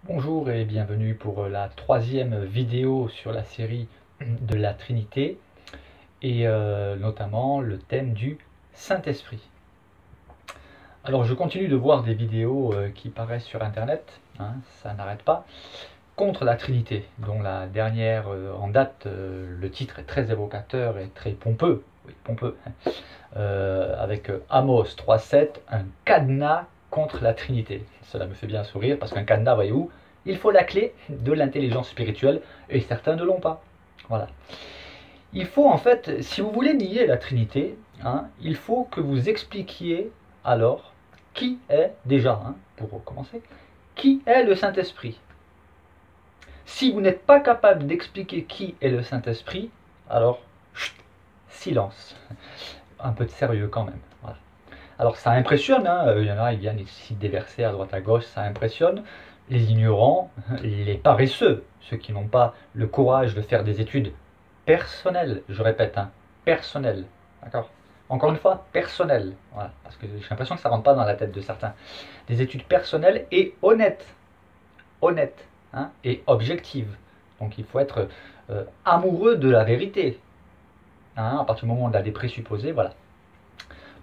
Bonjour et bienvenue pour la troisième vidéo sur la série de la Trinité et notamment le thème du Saint-Esprit. Alors je continue de voir des vidéos qui paraissent sur internet, ça n'arrête pas, contre la Trinité, dont la dernière en date, le titre est très évocateur et très pompeux, oui, pompeux, avec Amos 3.7, un cadenas contre la Trinité. Cela me fait bien sourire parce qu'un cadenas, voyez-vous, il faut la clé de l'intelligence spirituelle et certains ne l'ont pas. Voilà. Il faut en fait, si vous voulez nier la Trinité, il faut que vous expliquiez alors qui est déjà, pour commencer, qui est le Saint-Esprit. Si vous n'êtes pas capable d'expliquer qui est le Saint-Esprit, alors chut, silence. Un peu de sérieux quand même. Voilà. Alors ça impressionne, il y en a, ils viennent ici des versets à droite à gauche, ça impressionne les ignorants, les paresseux, ceux qui n'ont pas le courage de faire des études personnelles, je répète, personnelles, d'accord. Encore une fois, personnelles, voilà, parce que j'ai l'impression que ça ne rentre pas dans la tête de certains. Des études personnelles et honnêtes, et objectives. Donc il faut être amoureux de la vérité, à partir du moment où on a des présupposés, voilà.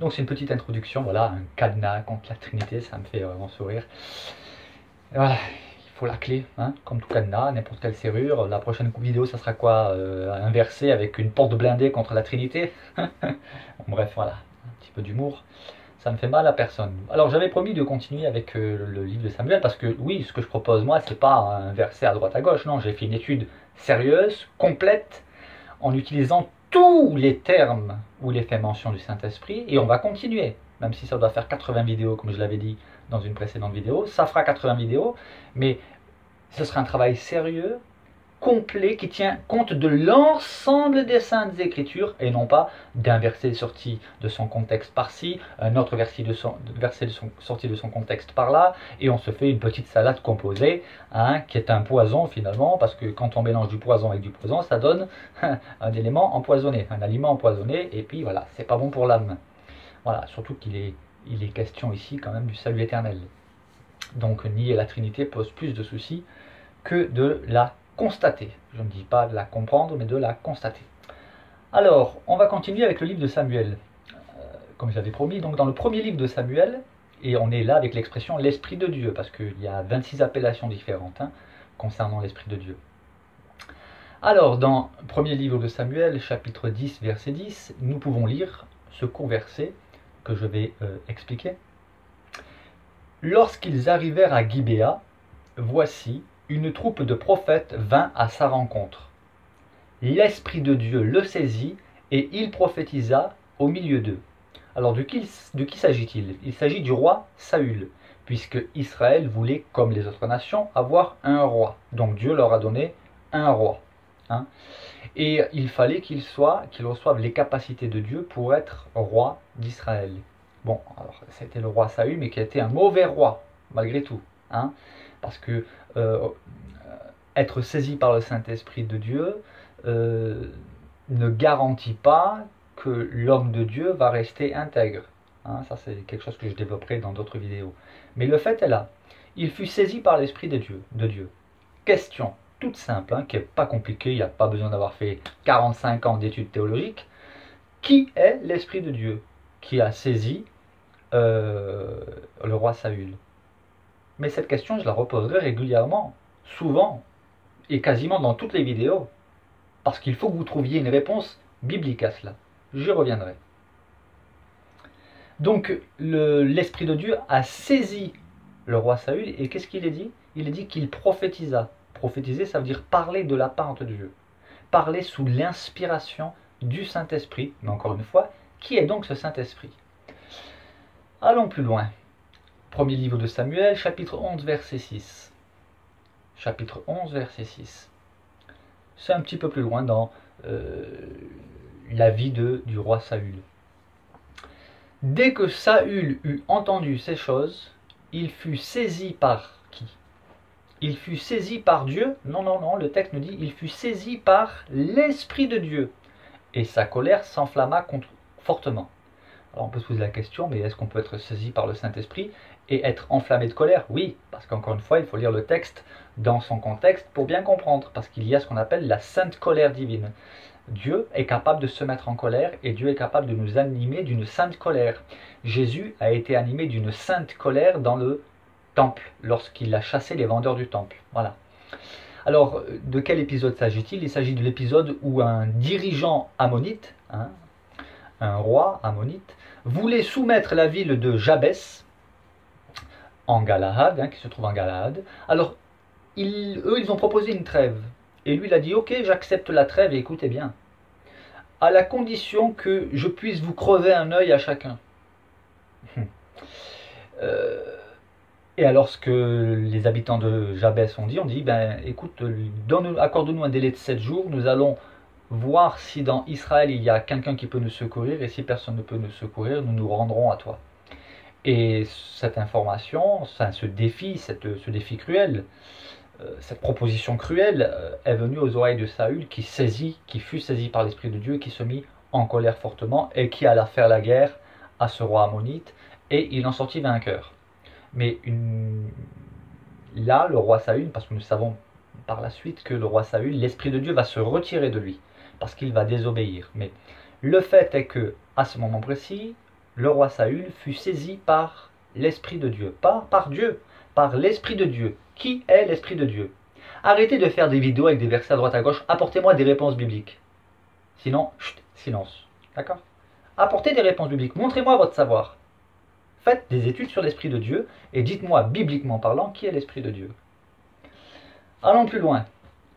Donc c'est une petite introduction, voilà, un cadenas contre la Trinité, ça me fait vraiment sourire. Et voilà, il faut la clé, comme tout cadenas, n'importe quelle serrure. La prochaine vidéo, ça sera quoi, un verset avec une porte blindée contre la Trinité. Bon, bref, voilà, un petit peu d'humour. Ça ne fait mal à personne. Alors j'avais promis de continuer avec le livre de Samuel, parce que oui, ce que je propose moi, c'est pas un verset à droite à gauche, non, j'ai fait une étude sérieuse, complète, en utilisant tous les termes où il est fait mention du Saint-Esprit, et on va continuer, même si ça doit faire 80 vidéos, comme je l'avais dit dans une précédente vidéo, ça fera 80 vidéos, mais ce sera un travail sérieux, complet, qui tient compte de l'ensemble des Saintes Écritures, et non pas d'un verset sorti de son contexte par-ci, un autre verset sorti de son contexte par-là, et on se fait une petite salade composée, qui est un poison finalement, parce que quand on mélange du poison avec du poison, ça donne un élément empoisonné, un aliment empoisonné, et puis voilà, c'est pas bon pour l'âme. Voilà, surtout qu'il est question ici quand même du salut éternel. Donc nier la Trinité pose plus de soucis que de la constater. Je ne dis pas de la comprendre, mais de la constater. Alors, on va continuer avec le livre de Samuel. Comme j'avais promis, donc dans le premier livre de Samuel, et on est là avec l'expression l'Esprit de Dieu, parce qu'il y a 26 appellations différentes concernant l'Esprit de Dieu. Alors, dans le premier livre de Samuel, chapitre 10, verset 10, nous pouvons lire ce court verset que je vais expliquer. Lorsqu'ils arrivèrent à Gibéa, voici, une troupe de prophètes vint à sa rencontre. L'Esprit de Dieu le saisit et il prophétisa au milieu d'eux. Alors de qui s'agit-il? Il s'agit du roi Saül, puisque Israël voulait, comme les autres nations, avoir un roi. Donc Dieu leur a donné un roi. Et il fallait qu'il reçoive les capacités de Dieu pour être roi d'Israël. Bon, alors c'était le roi Saül, mais qui a été un mauvais roi, malgré tout. Parce que être saisi par le Saint-Esprit de Dieu ne garantit pas que l'homme de Dieu va rester intègre. Ça c'est quelque chose que je développerai dans d'autres vidéos. Mais le fait est là. Il fut saisi par l'Esprit de Dieu. Question toute simple, qui n'est pas compliquée, il n'y a pas besoin d'avoir fait 45 ans d'études théologiques. Qui est l'Esprit de Dieu qui a saisi le roi Saül? Mais cette question, je la reposerai régulièrement, souvent, et quasiment dans toutes les vidéos, parce qu'il faut que vous trouviez une réponse biblique à cela. J'y reviendrai. Donc, l'Esprit de Dieu a saisi le roi Saül, et qu'est-ce qu'il a dit? Il a dit qu'il prophétisa. Prophétiser, ça veut dire parler de la part de Dieu. Parler sous l'inspiration du Saint-Esprit. Mais encore une fois, qui est donc ce Saint-Esprit? Allons plus loin. Premier livre de Samuel, chapitre 11, verset 6. Chapitre 11, verset 6. C'est un petit peu plus loin dans la vie du roi Saül. Dès que Saül eut entendu ces choses, il fut saisi par qui? Il fut saisi par Dieu? Non, le texte nous dit il fut saisi par l'Esprit de Dieu. Et sa colère s'enflamma fortement. Alors on peut se poser la question, mais est-ce qu'on peut être saisi par le Saint-Esprit? et être enflammé de colère? Oui, parce qu'encore une fois, il faut lire le texte dans son contexte pour bien comprendre, parce qu'il y a ce qu'on appelle la sainte colère divine. Dieu est capable de se mettre en colère et Dieu est capable de nous animer d'une sainte colère. Jésus a été animé d'une sainte colère dans le temple, lorsqu'il a chassé les vendeurs du temple. Voilà. Alors, de quel épisode s'agit-il? Il s'agit de l'épisode où un dirigeant ammonite, un roi ammonite, voulait soumettre la ville de Jabès, en Galahad, qui se trouve en Galahad. Alors, eux, ils ont proposé une trêve. Et lui, il a dit, ok, j'accepte la trêve, et écoutez bien, à la condition que je puisse vous crever un œil à chacun. Et alors, ce que les habitants de Jabès ont dit, ben écoute, accorde-nous un délai de 7 jours, nous allons voir si dans Israël il y a quelqu'un qui peut nous secourir, et si personne ne peut nous secourir, nous nous rendrons à toi. Et cette information, ce défi, ce défi cruel, cette proposition cruelle est venue aux oreilles de Saül qui fut saisi par l'Esprit de Dieu, qui se mit en colère fortement et qui alla faire la guerre à ce roi ammonite, et il en sortit vainqueur. Mais là, le roi Saül, parce que nous savons par la suite que le roi Saül, l'Esprit de Dieu va se retirer de lui, parce qu'il va désobéir. Mais le fait est que, à ce moment précis, le roi Saül fut saisi par l'Esprit de Dieu, pas par Dieu, par l'Esprit de Dieu. Qui est l'Esprit de Dieu? Arrêtez de faire des vidéos avec des versets à droite à gauche, apportez-moi des réponses bibliques. Sinon, chut, silence. D'accord? Apportez des réponses bibliques, montrez-moi votre savoir. Faites des études sur l'Esprit de Dieu et dites-moi, bibliquement parlant, qui est l'Esprit de Dieu. Allons plus loin.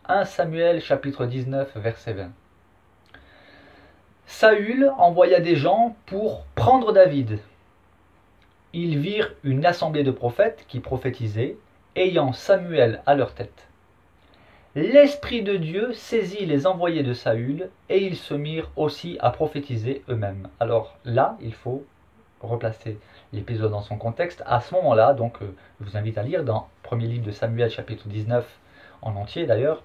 1 Samuel chapitre 19, verset 20. Saül envoya des gens pour prendre David. Ils virent une assemblée de prophètes qui prophétisaient, ayant Samuel à leur tête. L'Esprit de Dieu saisit les envoyés de Saül et ils se mirent aussi à prophétiser eux-mêmes. Alors là, il faut replacer l'épisode dans son contexte. À ce moment-là, donc, je vous invite à lire dans le premier livre de Samuel, chapitre 19, en entier d'ailleurs,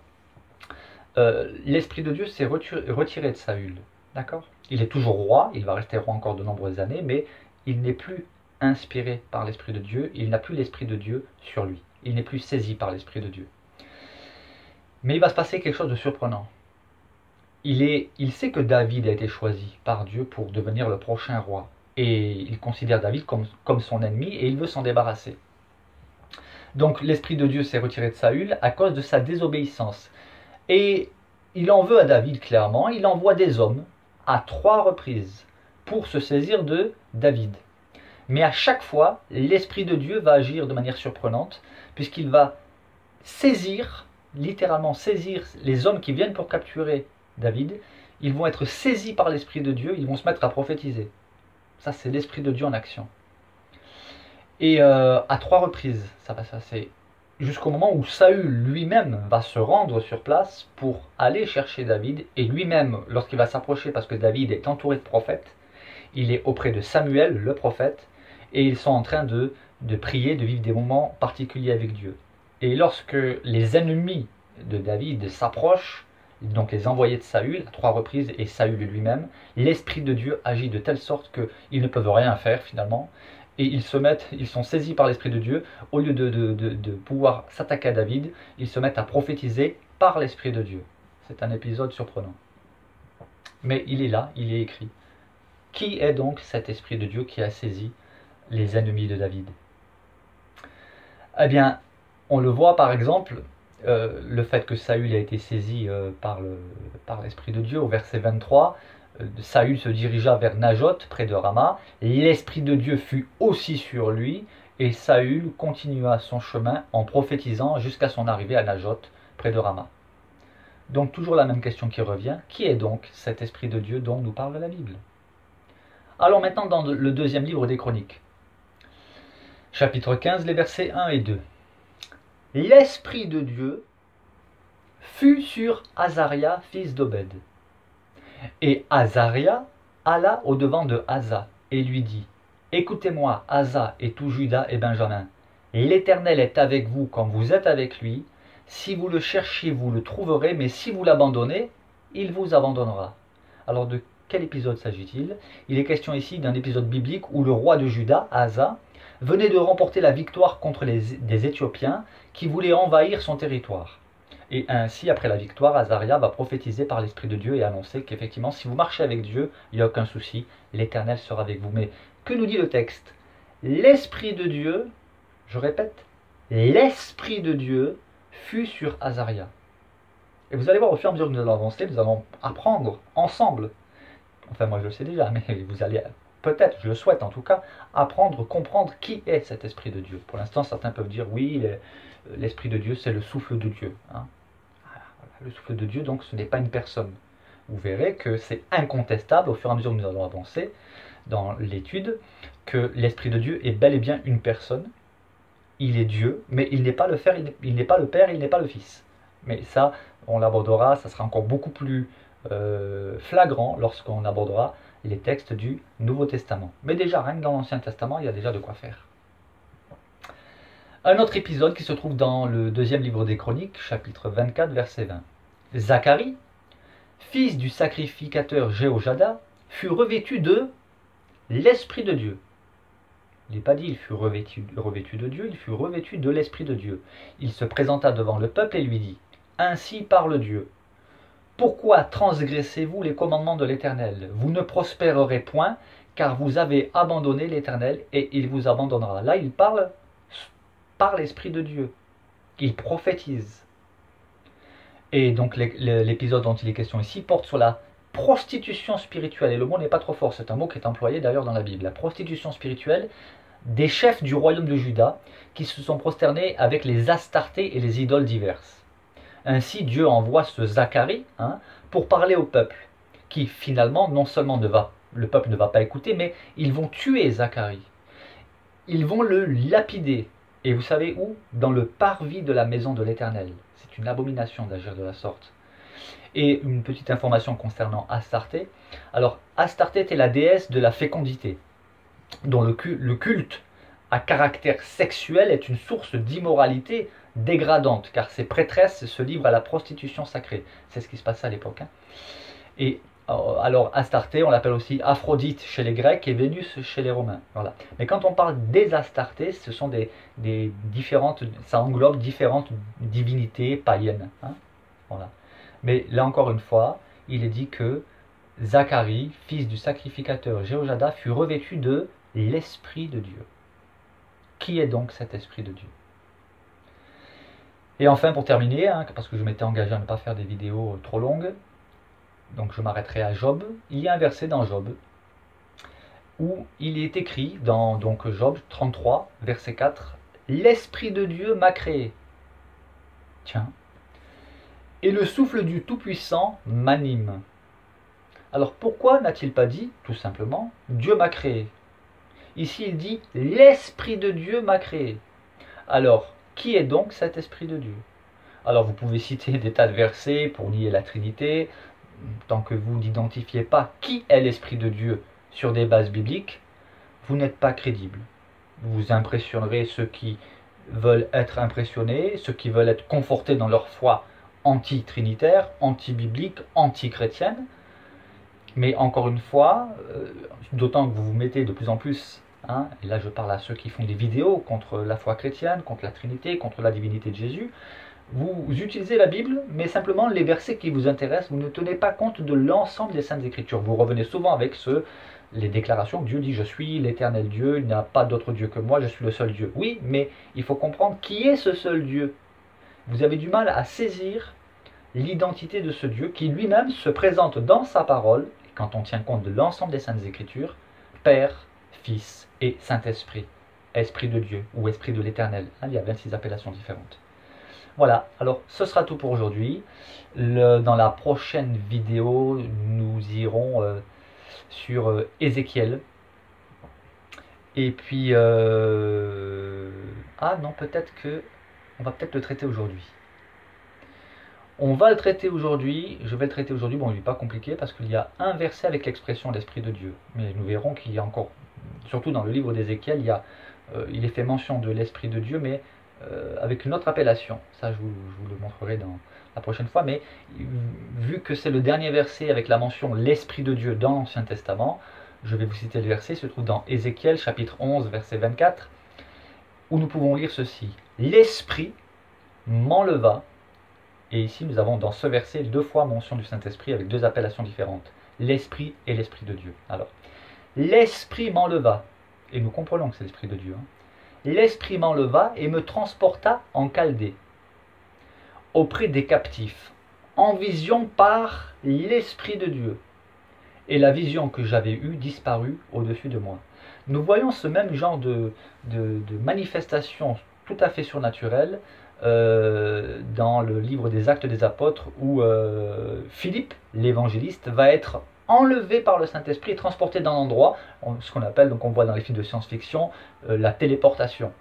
l'Esprit de Dieu s'est retiré de Saül. D'accord? Il est toujours roi, il va rester roi encore de nombreuses années, mais il n'est plus inspiré par l'Esprit de Dieu, il n'a plus l'Esprit de Dieu sur lui. Il n'est plus saisi par l'Esprit de Dieu. Mais il va se passer quelque chose de surprenant. Il sait que David a été choisi par Dieu pour devenir le prochain roi. Et il considère David comme son ennemi et il veut s'en débarrasser. Donc l'Esprit de Dieu s'est retiré de Saül à cause de sa désobéissance. Et il en veut à David clairement, il envoie des hommes à 3 reprises pour se saisir de David. Mais à chaque fois, l'Esprit de Dieu va agir de manière surprenante, puisqu'il va littéralement saisir les hommes qui viennent pour capturer David. Ils vont être saisis par l'Esprit de Dieu, ils vont se mettre à prophétiser. Ça, c'est l'Esprit de Dieu en action. Et à 3 reprises, ça va se passer. Jusqu'au moment où Saül lui-même va se rendre sur place pour aller chercher David. Et lui-même, lorsqu'il va s'approcher, parce que David est entouré de prophètes, il est auprès de Samuel, le prophète, et ils sont en train de prier, de vivre des moments particuliers avec Dieu. Et lorsque les ennemis de David s'approchent, donc les envoyés de Saül, à 3 reprises, et Saül lui-même, l'Esprit de Dieu agit de telle sorte qu'ils ne peuvent rien faire finalement, et ils sont saisis par l'Esprit de Dieu, au lieu de pouvoir s'attaquer à David, ils se mettent à prophétiser par l'Esprit de Dieu. C'est un épisode surprenant. Mais il est là, il est écrit. Qui est donc cet Esprit de Dieu qui a saisi les ennemis de David? Eh bien, on le voit par exemple, le fait que Saül a été saisi par l'Esprit de Dieu, au verset 23, Saül se dirigea vers Najot, près de Rama, l'Esprit de Dieu fut aussi sur lui, et Saül continua son chemin en prophétisant jusqu'à son arrivée à Najot, près de Rama. Donc toujours la même question qui revient, qui est donc cet Esprit de Dieu dont nous parle la Bible? Allons maintenant dans le deuxième livre des Chroniques, chapitre 15, les versets 1 et 2. L'Esprit de Dieu fut sur Azaria, fils d'Obed. Et Azaria alla au-devant de Asa et lui dit, « Écoutez-moi, Asa et tout Juda et Benjamin, l'Éternel est avec vous quand vous êtes avec lui. Si vous le cherchez, vous le trouverez, mais si vous l'abandonnez, il vous abandonnera. » Alors de quel épisode s'agit-il? Il est question ici d'un épisode biblique où le roi de Juda, Asa, venait de remporter la victoire contre des Éthiopiens qui voulaient envahir son territoire. Et ainsi, après la victoire, Azaria va prophétiser par l'Esprit de Dieu et annoncer qu'effectivement, si vous marchez avec Dieu, il n'y a aucun souci, l'Éternel sera avec vous. Mais que nous dit le texte? L'Esprit de Dieu, je répète, l'Esprit de Dieu fut sur Azaria. Et vous allez voir, au fur et à mesure que nous allons avancer, nous allons apprendre ensemble. Enfin, moi je le sais déjà, mais vous allez peut-être, je le souhaite en tout cas, apprendre, comprendre qui est cet Esprit de Dieu. Pour l'instant, certains peuvent dire, oui, l'Esprit de Dieu, c'est le souffle de Dieu. Hein. Le souffle de Dieu, donc, ce n'est pas une personne. Vous verrez que c'est incontestable, au fur et à mesure que nous allons avancer dans l'étude, que l'Esprit de Dieu est bel et bien une personne. Il est Dieu, mais il n'est pas le Père, il n'est pas le Fils. Mais ça, on l'abordera, ça sera encore beaucoup plus flagrant lorsqu'on abordera les textes du Nouveau Testament. Mais déjà, rien que dans l'Ancien Testament, il y a déjà de quoi faire. Un autre épisode qui se trouve dans le deuxième livre des Chroniques, chapitre 24, verset 20. Zacharie, fils du sacrificateur Jéhojada, fut revêtu de l'Esprit de Dieu. Il n'est pas dit il fut revêtu de Dieu, il fut revêtu de l'Esprit de Dieu. Il se présenta devant le peuple et lui dit, « Ainsi parle Dieu. Pourquoi transgressez-vous les commandements de l'Éternel? Vous ne prospérerez point, car vous avez abandonné l'Éternel et il vous abandonnera. » Là, il parle par l'Esprit de Dieu. Il prophétise. Et donc l'épisode dont il est question ici porte sur la prostitution spirituelle. Et le mot n'est pas trop fort, c'est un mot qui est employé d'ailleurs dans la Bible. La prostitution spirituelle des chefs du royaume de Juda qui se sont prosternés avec les Astartés et les idoles diverses. Ainsi, Dieu envoie ce Zacharie pour parler au peuple, qui finalement, non seulement le peuple ne va pas écouter, mais ils vont tuer Zacharie. Ils vont le lapider. Et vous savez où? Dans le parvis de la maison de l'Éternel. C'est une abomination d'agir de la sorte. Et une petite information concernant Astarté. Alors, Astarté était la déesse de la fécondité, dont le culte à caractère sexuel est une source d'immoralité dégradante, car ces prêtresses se livrent à la prostitution sacrée. C'est ce qui se passait à l'époque. Et alors Astarté, on l'appelle aussi Aphrodite chez les Grecs et Vénus chez les Romains. Voilà. Mais quand on parle des Astartés, ce sont des différentes, ça englobe différentes divinités païennes. Voilà. Mais là encore une fois, il est dit que Zacharie, fils du sacrificateur Jéhojada, fut revêtu de l'Esprit de Dieu. Qui est donc cet Esprit de Dieu? Et enfin, pour terminer, parce que je m'étais engagé à ne pas faire des vidéos trop longues, donc je m'arrêterai à Job. Il y a un verset dans Job où il est écrit dans donc Job 33, verset 4, « L'Esprit de Dieu m'a créé. » Tiens. « Et le souffle du Tout-Puissant m'anime. » Alors pourquoi n'a-t-il pas dit, tout simplement, « Dieu m'a créé » ? Ici il dit, « L'Esprit de Dieu m'a créé. » Alors, qui est donc cet Esprit de Dieu? Alors vous pouvez citer des tas de versets pour nier la Trinité. Tant que vous n'identifiez pas qui est l'Esprit de Dieu sur des bases bibliques, vous n'êtes pas crédible. Vous impressionnerez ceux qui veulent être impressionnés, ceux qui veulent être confortés dans leur foi anti-trinitaire, anti-biblique, anti-chrétienne. Mais encore une fois, d'autant que vous vous mettez de plus en plus, et là je parle à ceux qui font des vidéos contre la foi chrétienne, contre la Trinité, contre la divinité de Jésus, vous utilisez la Bible, mais simplement les versets qui vous intéressent, vous ne tenez pas compte de l'ensemble des Saintes Écritures. Vous revenez souvent avec les déclarations que Dieu dit « Je suis l'éternel Dieu, il n'y a pas d'autre Dieu que moi, je suis le seul Dieu ». Oui, mais il faut comprendre qui est ce seul Dieu. Vous avez du mal à saisir l'identité de ce Dieu qui lui-même se présente dans sa parole, quand on tient compte de l'ensemble des Saintes Écritures, Père, Fils et Saint-Esprit, Esprit de Dieu ou Esprit de l'Éternel. Il y a 26 appellations différentes. Voilà, alors ce sera tout pour aujourd'hui. Dans la prochaine vidéo, nous irons sur Ézéchiel. Et puis, ah non, peut-être que on va peut-être le traiter aujourd'hui. On va le traiter aujourd'hui, je vais le traiter aujourd'hui, bon il n'est pas compliqué parce qu'il y a un verset avec l'expression l'Esprit de Dieu. Mais nous verrons qu'il y a encore, surtout dans le livre d'Ézéchiel, il est fait mention de l'Esprit de Dieu, mais avec une autre appellation. Ça je vous le montrerai dans la prochaine fois, mais vu que c'est le dernier verset avec la mention l'Esprit de Dieu dans l'Ancien Testament, je vais vous citer le verset, il se trouve dans Ézéchiel chapitre 11 verset 24. où nous pouvons lire ceci. L'Esprit m'enleva. Et ici, nous avons dans ce verset 2 fois mention du Saint-Esprit avec 2 appellations différentes. L'Esprit et l'Esprit de Dieu. Alors, l'Esprit m'enleva. Et nous comprenons que c'est l'Esprit de Dieu. L'Esprit m'enleva et me transporta en Chaldée, auprès des captifs, en vision par l'Esprit de Dieu. Et la vision que j'avais eue disparut au-dessus de moi. Nous voyons ce même genre de manifestation tout à fait surnaturelle dans le livre des Actes des Apôtres où Philippe, l'évangéliste, va être enlevé par le Saint-Esprit et transporté d'un endroit, ce qu'on appelle, donc on voit dans les films de science-fiction, la téléportation.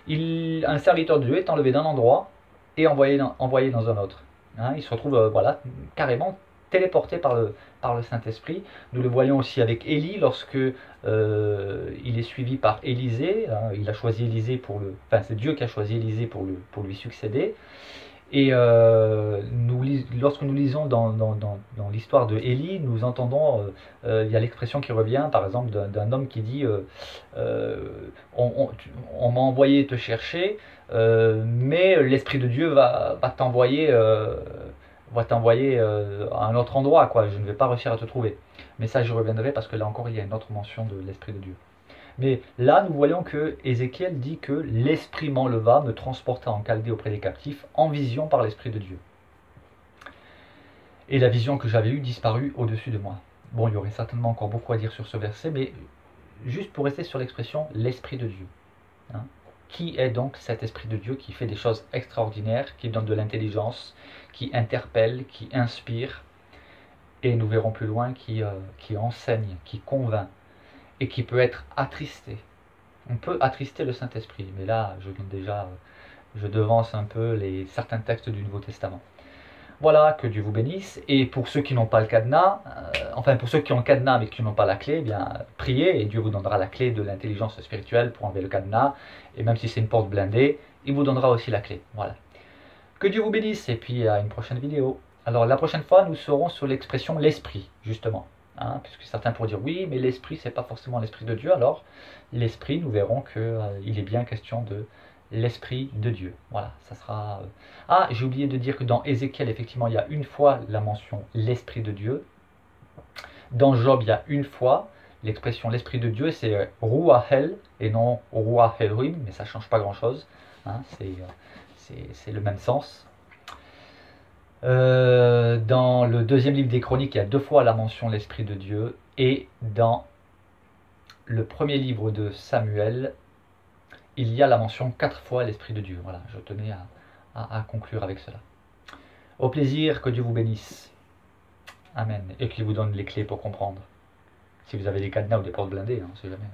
Un serviteur de Dieu est enlevé d'un endroit et envoyé dans un autre. Il se retrouve voilà, carrément téléporté par le Saint-Esprit. Nous le voyons aussi avec Élie lorsque il est suivi par Élisée. Il a choisi Élisée enfin c'est Dieu qui a choisi Élisée pour lui succéder. Et lorsque nous lisons dans l'histoire de Élie, nous entendons, il y a l'expression qui revient, par exemple, d'un homme qui dit on m'a envoyé te chercher, mais l'Esprit de Dieu va t'envoyer à un autre endroit, quoi. Je ne vais pas réussir à te trouver. Mais ça, j'y reviendrai parce que là encore, il y a une autre mention de l'Esprit de Dieu. Mais là, nous voyons que Ézéchiel dit que l'Esprit m'enleva, me transporta en Chaldée auprès des captifs, en vision par l'Esprit de Dieu. Et la vision que j'avais eue disparut au-dessus de moi. Bon, il y aurait certainement encore beaucoup à dire sur ce verset, mais juste pour rester sur l'expression l'Esprit de Dieu. Qui est donc cet Esprit de Dieu qui fait des choses extraordinaires, qui donne de l'intelligence, qui interpelle, qui inspire, et nous verrons plus loin, qui enseigne, qui convainc, et qui peut être attristé. On peut attrister le Saint-Esprit, mais là, je devance un peu certains textes du Nouveau Testament. Voilà, que Dieu vous bénisse. Et pour ceux qui n'ont pas le cadenas, pour ceux qui ont le cadenas mais qui n'ont pas la clé, eh bien, priez et Dieu vous donnera la clé de l'intelligence spirituelle pour enlever le cadenas. Et même si c'est une porte blindée, il vous donnera aussi la clé. Voilà. Que Dieu vous bénisse et puis à une prochaine vidéo. Alors la prochaine fois, nous serons sur l'expression l'esprit, justement. Puisque certains pourraient dire oui, mais l'esprit, c'est pas forcément l'esprit de Dieu. Alors, l'esprit, nous verrons qu'il est bien question de l'Esprit de Dieu. Voilà, ça sera... j'ai oublié de dire que dans Ézéchiel, effectivement, il y a une fois la mention l'Esprit de Dieu. Dans Job, il y a une fois l'expression l'Esprit de Dieu, c'est Ruahel et non Ruach Elohim, mais ça ne change pas grand-chose. C'est le même sens. Dans le deuxième livre des Chroniques, il y a 2 fois la mention l'Esprit de Dieu. Et dans le premier livre de Samuel, il y a la mention 4 fois l'Esprit de Dieu. Voilà, je tenais à conclure avec cela. Au plaisir, que Dieu vous bénisse. Amen. Et qu'il vous donne les clés pour comprendre. Si vous avez des cadenas ou des portes blindées, on ne sait jamais.